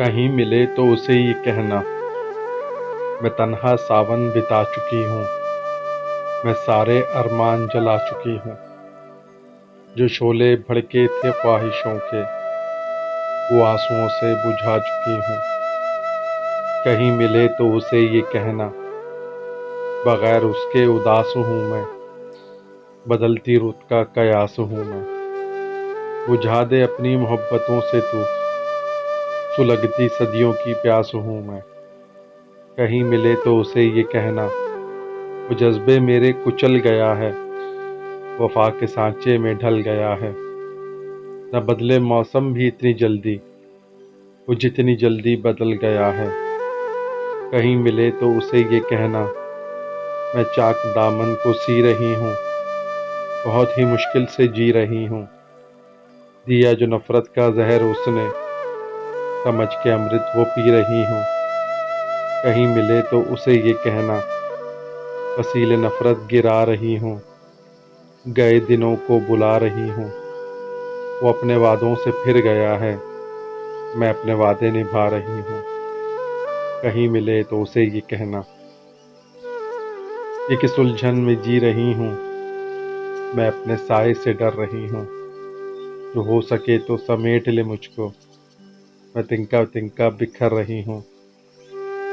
کہیں ملے تو اسے یہ کہنا، میں تنہا ساون بتا چکی ہوں، میں سارے ارمان جلا چکی ہوں، جو شعلے بھڑکے تھے خواہشوں کے وہ آنسوؤں سے بجھا چکی ہوں۔ کہیں ملے تو اسے یہ کہنا، بغیر اس کے اداس ہوں میں، بدلتی رت کا قیاس ہوں میں، بجھا دے اپنی محبتوں سے تو، سلگتی صدیوں کی پیاس ہوں میں۔ کہیں ملے تو اسے یہ کہنا، وہ جذبے میرے کچل گیا ہے، وفا کے سانچے میں ڈھل گیا ہے، نہ بدلے موسم بھی اتنی جلدی، وہ جتنی جلدی بدل گیا ہے۔ کہیں ملے تو اسے یہ کہنا، میں چاک دامن کو سی رہی ہوں، بہت ہی مشکل سے جی رہی ہوں، دیا جو نفرت کا زہر اس نے، سمجھ کے امرت وہ پی رہی ہوں۔ کہیں ملے تو اسے یہ کہنا، وسیلے نفرت گرا رہی ہوں، گئے دنوں کو بلا رہی ہوں، وہ اپنے وعدوں سے پھر گیا ہے، میں اپنے وعدے نبھا رہی ہوں۔ کہیں ملے تو اسے یہ کہنا، یہ کس الجھن میں جی رہی ہوں، میں اپنے سائے سے ڈر رہی ہوں، جو ہو سکے تو سمیٹ لے مجھ کو، میں تنکا تنکا بکھر رہی ہوں۔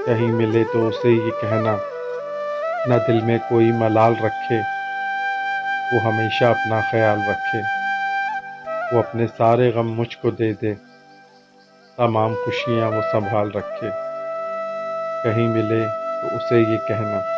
کہیں ملے تو اسے یہ کہنا، نہ دل میں کوئی ملال رکھے، وہ ہمیشہ اپنا خیال رکھے، وہ اپنے سارے غم مجھ کو دے دے، تمام خوشیاں وہ سنبھال رکھے۔ کہیں ملے تو اسے یہ کہنا،